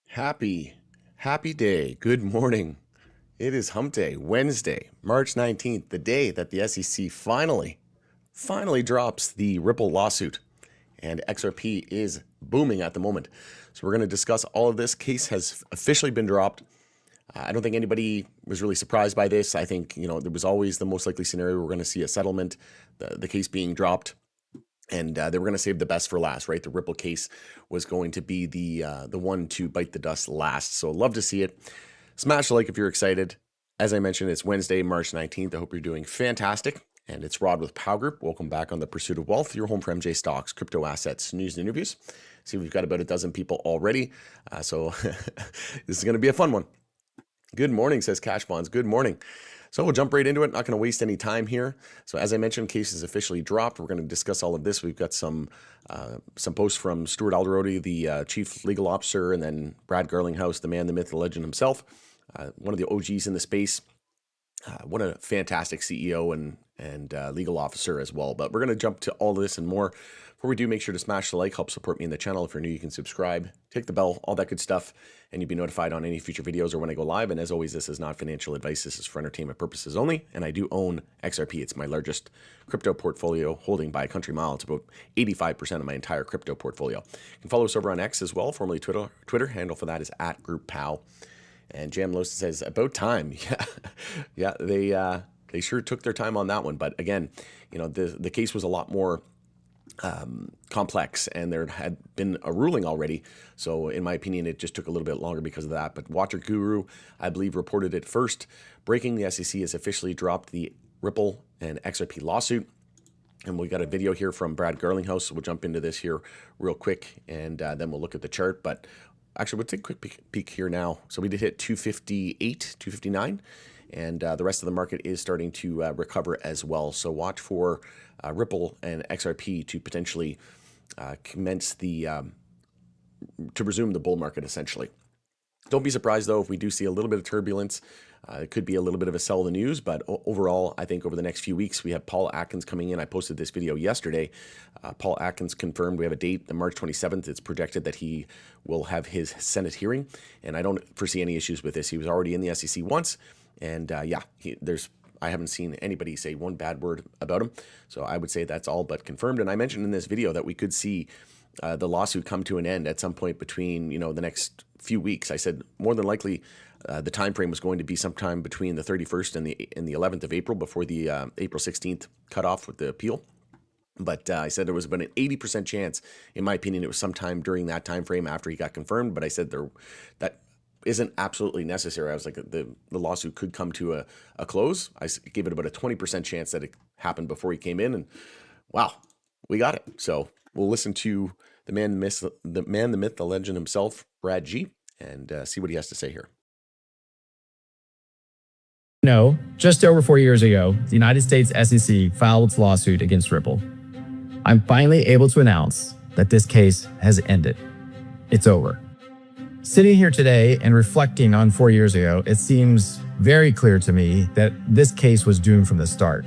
Happy day. Good morning. It is hump day, Wednesday, March 19th, the day that the SEC finally drops the Ripple lawsuit. And XRP is booming at the moment. So we're going to discuss all of this. Case has officially been dropped. I don't think anybody was really surprised by this. I think, there was always the most likely scenario we're going to see a settlement, the case being dropped. And they were going to save the best for last, right? The Ripple case was going to be the one to bite the dust last. So love to see it. Smash the like if you're excited. As I mentioned, it's Wednesday, March 19th. I hope you're doing fantastic. And it's Rod with Pow Group. Welcome back on The Pursuit of Wealth, your home for MJ stocks, crypto assets, news, and interviews. See, we've got about a dozen people already. So this is going to be a fun one. Good morning, says Cash Bonds. Good morning. So we'll jump right into it. Not going to waste any time here. So as I mentioned, case is officially dropped. We're going to discuss all of this. We've got some posts from Stuart Alderodi, the chief legal officer, and then Brad Garlinghouse, the man, the myth, the legend himself, one of the OGs in the space. What a fantastic CEO and legal officer as well. But we're going to jump to all of this and more. Before we do, make sure to smash the like, help support me in the channel. If you're new, you can subscribe, take the bell, all that good stuff, and you'll be notified on any future videos or when I go live. And as always, this is not financial advice. This is for entertainment purposes only. And I do own XRP. It's my largest crypto portfolio holding by a country mile. It's about 85% of my entire crypto portfolio. You can follow us over on X as well, formerly Twitter. Handle for that is @GroupPow. And Jam Lost says, about time. Yeah, they sure took their time on that one. But again, the case was a lot more complex, and there had been a ruling already. So in my opinion, it just took a little bit longer because of that. But Watcher Guru, I believe, reported it first. Breaking: the SEC has officially dropped the Ripple and XRP lawsuit. And we got a video here from Brad Garlinghouse. So we'll jump into this here real quick, and then we'll look at the chart. But actually, we'll take a quick peek here now. So we did hit 258, 259. And the rest of the market is starting to recover as well. So watch for Ripple and XRP to potentially commence to resume the bull market, essentially. Don't be surprised, though, if we do see a little bit of turbulence. It could be a little bit of a sell the news, but overall, I think over the next few weeks, we have Paul Atkins coming in. I posted this video yesterday. Paul Atkins confirmed we have a date, the March 27th. It's projected that he will have his Senate hearing, and I don't foresee any issues with this. He was already in the SEC once. And I haven't seen anybody say one bad word about him. So I would say that's all but confirmed. And I mentioned in this video that we could see the lawsuit come to an end at some point between, the next few weeks. I said more than likely the time frame was going to be sometime between the 31st and the 11th of April, before the April 16th cutoff with the appeal. But I said there was about an 80% chance, in my opinion, it was sometime during that time frame after he got confirmed. But I said that isn't absolutely necessary. I was like, the lawsuit could come to a close. I gave it about a 20% chance that it happened before he came in, and wow, we got it. So we'll listen to the man, the myth, the legend himself, Brad G, and see what he has to say here. No, just over 4 years ago, the United States SEC filed its lawsuit against Ripple. I'm finally able to announce that this case has ended. It's over. Sitting here today and reflecting on 4 years ago, it seems very clear to me that this case was doomed from the start.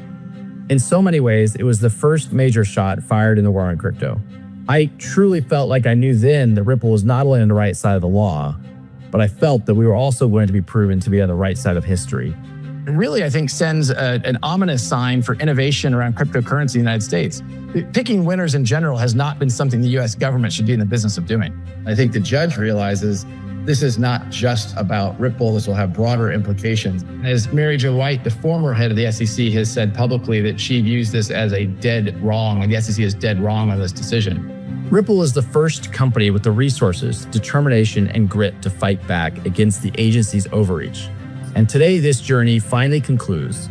In so many ways, it was the first major shot fired in the war on crypto. I truly felt like I knew then that Ripple was not only on the right side of the law, but I felt that we were also going to be proven to be on the right side of history. It really, I think, sends an ominous sign for innovation around cryptocurrency in the United States. Picking winners in general has not been something the U.S. government should be in the business of doing. I think the judge realizes this is not just about Ripple. This will have broader implications. As Mary Jo White, the former head of the SEC, has said publicly that she views this as a dead wrong, and the SEC is dead wrong on this decision. Ripple is the first company with the resources, determination, and grit to fight back against the agency's overreach. And today, this journey finally concludes.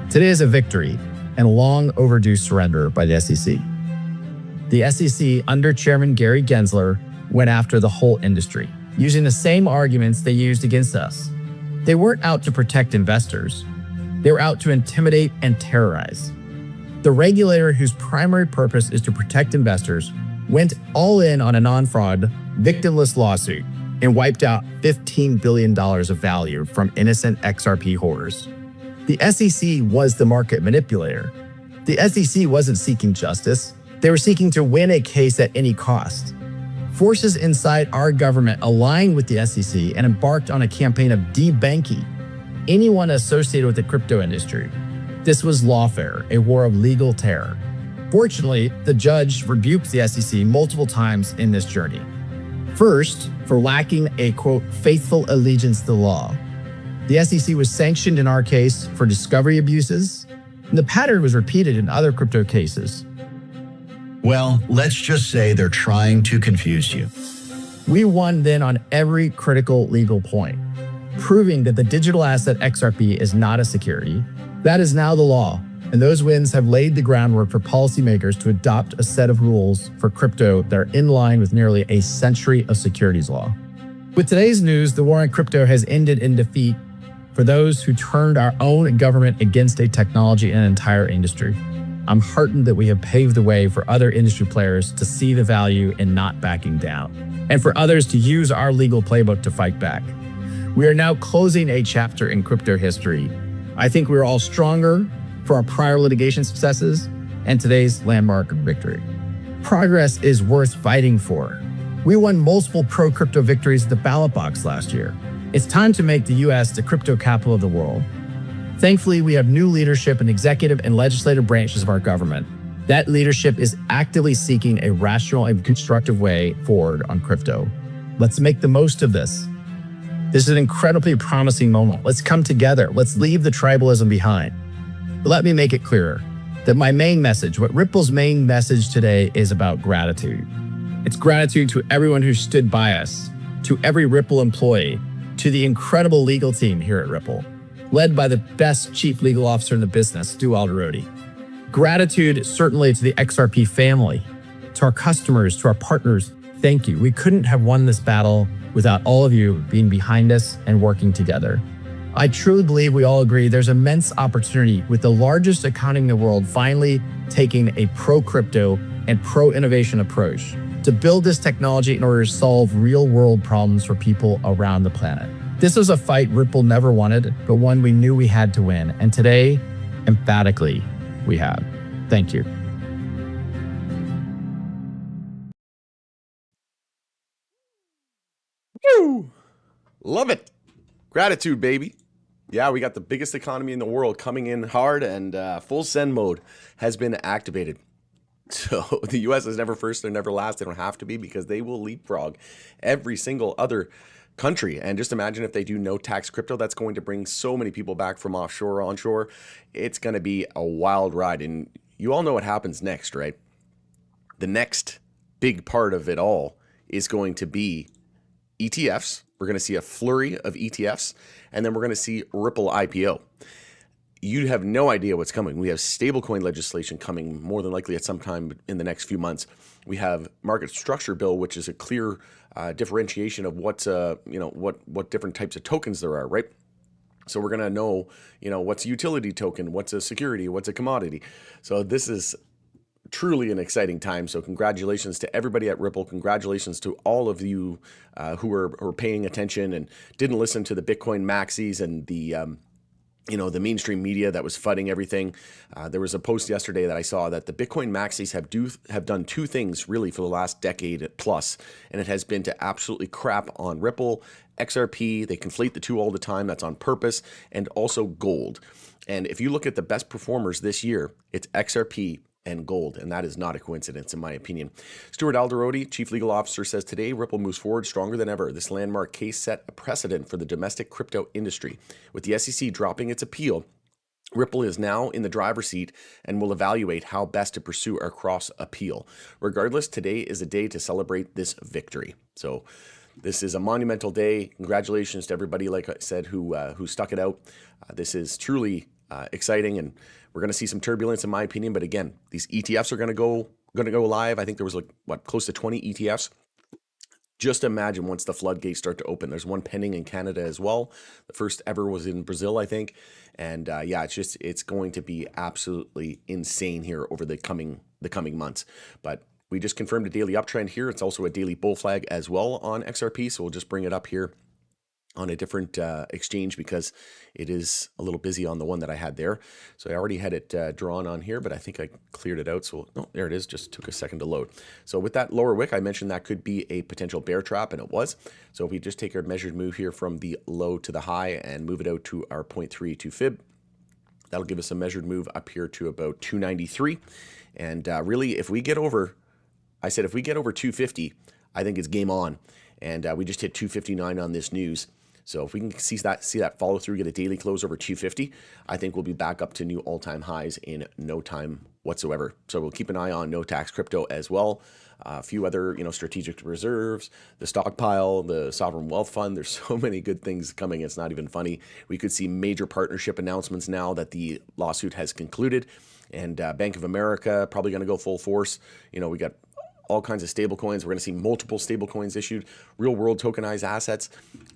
Today is a victory and a long overdue surrender by the SEC. The SEC, under Chairman Gary Gensler, went after the whole industry, using the same arguments they used against us. They weren't out to protect investors. They were out to intimidate and terrorize. The regulator, whose primary purpose is to protect investors, went all in on a non-fraud, victimless lawsuit and wiped out $15 billion of value from innocent XRP holders. The SEC was the market manipulator. The SEC wasn't seeking justice. They were seeking to win a case at any cost. Forces inside our government aligned with the SEC and embarked on a campaign of debanking anyone associated with the crypto industry. This was lawfare, a war of legal terror. Fortunately, the judge rebuked the SEC multiple times in this journey. First, for lacking a, quote, faithful allegiance to the law. The SEC was sanctioned in our case for discovery abuses, and the pattern was repeated in other crypto cases. Well, let's just say they're trying to confuse you. We won then on every critical legal point, proving that the digital asset XRP is not a security. That is now the law, and those wins have laid the groundwork for policymakers to adopt a set of rules for crypto that are in line with nearly a century of securities law. With today's news, the war on crypto has ended in defeat for those who turned our own government against a technology and an entire industry. I'm heartened that we have paved the way for other industry players to see the value in not backing down, and for others to use our legal playbook to fight back. We are now closing a chapter in crypto history. I think we're all stronger for our prior litigation successes and today's landmark victory. Progress is worth fighting for. We won multiple pro-crypto victories at the ballot box last year. It's time to make the US the crypto capital of the world. Thankfully, we have new leadership in executive and legislative branches of our government. That leadership is actively seeking a rational and constructive way forward on crypto. Let's make the most of this. This is an incredibly promising moment. Let's come together. Let's leave the tribalism behind. But let me make it clearer that my main message, what Ripple's main message today is about gratitude. It's gratitude to everyone who stood by us, to every Ripple employee, to the incredible legal team here at Ripple, led by the best chief legal officer in the business, Stu Alderodi. Gratitude certainly to the XRP family, to our customers, to our partners. Thank you. We couldn't have won this battle without all of you being behind us and working together. I truly believe we all agree there's immense opportunity with the largest economy in the world finally taking a pro-crypto and pro-innovation approach to build this technology in order to solve real-world problems for people around the planet. This was a fight Ripple never wanted, but one we knew we had to win. And today, emphatically, we have. Thank you. Woo! Love it. Gratitude, baby. Yeah, we got the biggest economy in the world coming in hard, and full send mode has been activated. So the US is never first, they're never last. They don't have to be, because they will leapfrog every single other country. And just imagine if they do no tax crypto, that's going to bring so many people back from offshore, onshore. It's going to be a wild ride. And you all know what happens next, right? The next big part of it all is going to be ETFs. We're going to see a flurry of ETFs, and then we're going to see Ripple IPO. You have no idea what's coming. We have stablecoin legislation coming more than likely at some time in the next few months. We have market structure bill, which is a clear differentiation of what different types of tokens there are, right? So we're going to know, what's a utility token, what's a security, what's a commodity. So this is truly an exciting time. So congratulations to everybody at Ripple. Congratulations to all of you who are paying attention and didn't listen to the Bitcoin maxis and the mainstream media that was fighting everything. There was a post yesterday that I saw that the Bitcoin maxis have done two things really for the last decade plus, and it has been to absolutely crap on Ripple, XRP. They conflate the two all the time. That's on purpose, and also gold. And if you look at the best performers this year, it's XRP and gold, and that is not a coincidence in my opinion. Stuart Alderodi, Chief Legal Officer, says today Ripple moves forward stronger than ever. This landmark case set a precedent for the domestic crypto industry. With the SEC dropping its appeal, Ripple is now in the driver's seat and will evaluate how best to pursue our cross appeal. Regardless, today is a day to celebrate this victory. So this is a monumental day. Congratulations to everybody, like I said, who stuck it out. This is truly exciting, and we're going to see some turbulence in my opinion. But again, these ETFs are going to go live. I think there was close to 20 ETFs. Just imagine once the floodgates start to open. There's one pending in Canada as well. The first ever was in Brazil, I think. And it's going to be absolutely insane here over the coming months. But we just confirmed a daily uptrend here. It's also a daily bull flag as well on XRP. So we'll just bring it up here. on a different exchange because it is a little busy on the one that I had there. So I already had it drawn on here, but I think I cleared it out. So no, there it is. Just took a second to load. So with that lower wick, I mentioned that could be a potential bear trap, and it was. So if we just take our measured move here from the low to the high and move it out to our 0.32 fib, that'll give us a measured move up here to about 293. And really, if we get over, I said if we get over 250, I think it's game on. And we just hit 259 on this news. So if we can see that follow through, get a daily close over 250, I think we'll be back up to new all-time highs in no time whatsoever. So we'll keep an eye on no tax crypto as well. A few other, strategic reserves, the stockpile, the sovereign wealth fund. There's so many good things coming. It's not even funny. We could see major partnership announcements now that the lawsuit has concluded, and Bank of America probably going to go full force. We got all kinds of stable coins. We're going to see multiple stable coins issued, real world tokenized assets.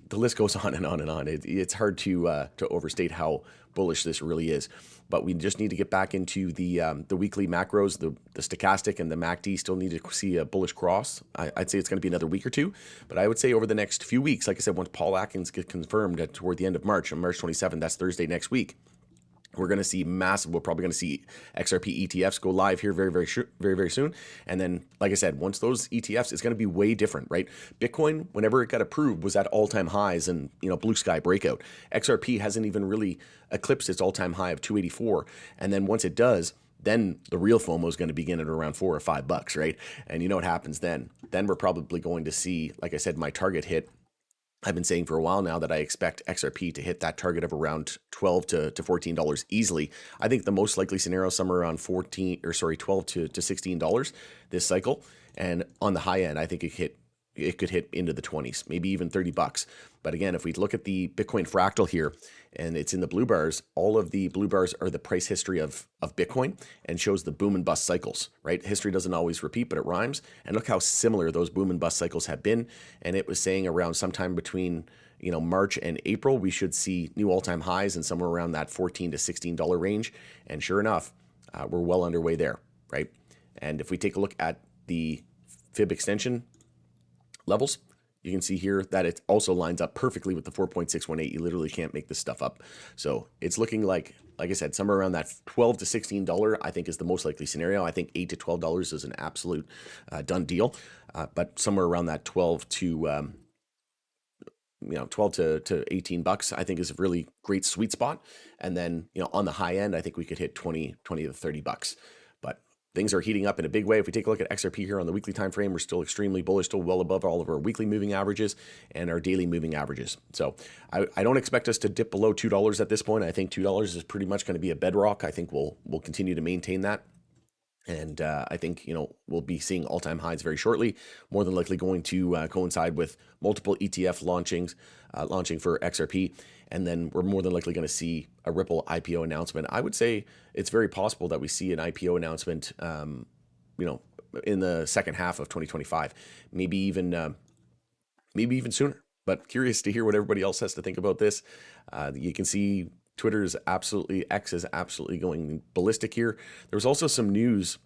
The list goes on and on and on. It's hard to overstate how bullish this really is. But we just need to get back into the weekly macros. The stochastic and the MACD still need to see a bullish cross. I'd say it's going to be another week or two. But I would say over the next few weeks, like I said, once Paul Atkins gets confirmed toward the end of March, on March 27th, that's Thursday next week, we're going to see massive. We're probably going to see XRP ETFs go live here very, very soon. And then, like I said, once those ETFs, it's going to be way different, right? Bitcoin, whenever it got approved, was at all-time highs and blue sky breakout. XRP hasn't even really eclipsed its all-time high of 284. And then once it does, then the real FOMO is going to begin at around $4 or $5, right? And you know what happens then? Then we're probably going to see, like I said, my target hit. I've been saying for a while now that I expect XRP to hit that target of around $12 to $14 easily. I think the most likely scenario is somewhere around $12 to $16 this cycle. And on the high end, I think it could hit into the 20s, maybe even $30. But again, if we look at the Bitcoin fractal here, and it's in the blue bars, all of the blue bars are the price history of Bitcoin and shows the boom and bust cycles, right? History doesn't always repeat, but it rhymes. And look how similar those boom and bust cycles have been. And it was saying around sometime between March and April, we should see new all-time highs and somewhere around that $14 to $16 range. And sure enough, we're well underway there, right? And if we take a look at the fib extension levels, you can see here that it also lines up perfectly with the 4.618. You literally can't make this stuff up. So it's looking like I said, somewhere around that $12 to $16, I think is the most likely scenario. I think $8 to $12 is an absolute done deal. But somewhere around that 12 to 18 bucks, I think is a really great sweet spot. And then, on the high end, I think we could hit 20 to 30 bucks. But things are heating up in a big way. If we take a look at XRP here on the weekly time frame, we're still extremely bullish, still well above all of our weekly moving averages and our daily moving averages. So I don't expect us to dip below $2 at this point. I think $2 is pretty much going to be a bedrock. I think we'll continue to maintain that. And I think, we'll be seeing all-time highs very shortly, more than likely going to coincide with multiple ETF launching for XRP. And then we're more than likely going to see a Ripple IPO announcement. I would say it's very possible that we see an IPO announcement, in the second half of 2025, maybe even sooner. But curious to hear what everybody else has to think about this. You can see X is absolutely going ballistic here. There was also some news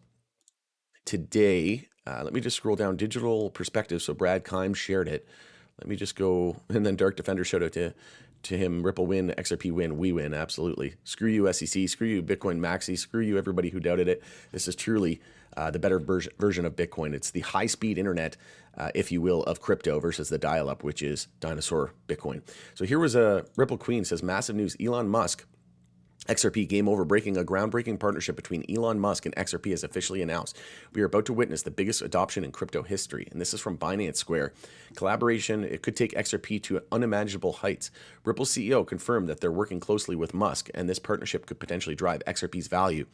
today. Let me just scroll down. Digital Perspective. So Brad Kimes shared it. Let me just go, and then Dark Defender shout out to him. Ripple win, XRP win, we win. Absolutely. Screw you, SEC. Screw you, Bitcoin Maxi. Screw you, everybody who doubted it. This is truly the better version of Bitcoin. It's the high-speed internet, if you will, of crypto versus the dial-up, which is dinosaur Bitcoin. So here was a Ripple Queen says, massive news. Elon Musk, XRP game over, breaking a groundbreaking partnership between Elon Musk and XRP is officially announced. We are about to witness the biggest adoption in crypto history. And this is from Binance Square. Collaboration, it could take XRP to unimaginable heights. Ripple CEO confirmed that they're working closely with Musk, and this partnership could potentially drive XRP's value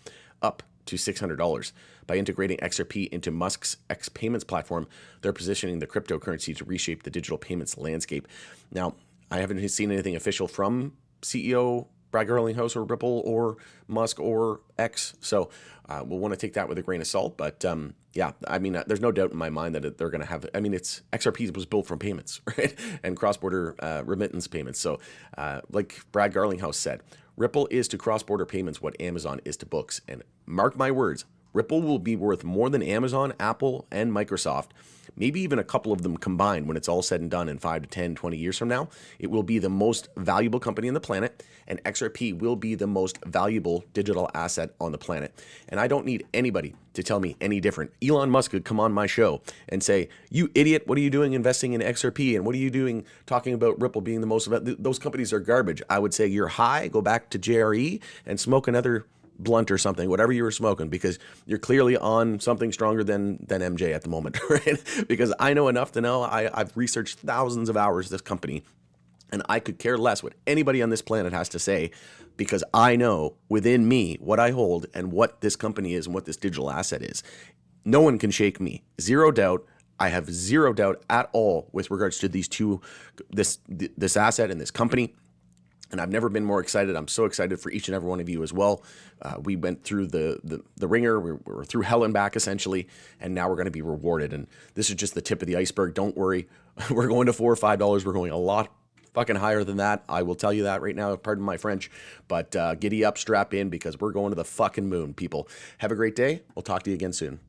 up to $600. By integrating XRP into Musk's X payments platform, they're positioning the cryptocurrency to reshape the digital payments landscape. Now, I haven't seen anything official from CEO Brad Garlinghouse or Ripple or Musk or X. So we'll want to take that with a grain of salt. But there's no doubt in my mind that they're going to have, it's XRP was built from payments, right? And cross-border remittance payments. So like Brad Garlinghouse said, Ripple is to cross-border payments what Amazon is to books. And mark my words, Ripple will be worth more than Amazon, Apple, and Microsoft, maybe even a couple of them combined when it's all said and done in 5 to 10, 20 years from now. It will be the most valuable company on the planet, and XRP will be the most valuable digital asset on the planet. And I don't need anybody to tell me any different. Elon Musk could come on my show and say, "You idiot, what are you doing investing in XRP? And what are you doing talking about Ripple being the most, those companies are garbage." I would say, "You're high, go back to JRE and smoke another blunt or something, whatever you were smoking, because you're clearly on something stronger than MJ at the moment," right? Because I know enough to know I've researched thousands of hours of this company, and I could care less what anybody on this planet has to say, because I know within me what I hold and what this company is and what this digital asset is. No one can shake me. Zero doubt. I have zero doubt at all with regards to this asset and this company. And I've never been more excited. I'm so excited for each and every one of you as well. We went through the ringer. We were through hell and back, essentially, and now we're going to be rewarded. And this is just the tip of the iceberg. Don't worry. We're going to $4 or $5. We're going a lot fucking higher than that. I will tell you that right now. Pardon my French. But giddy up, strap in, because we're going to the fucking moon, people. Have a great day. We'll talk to you again soon.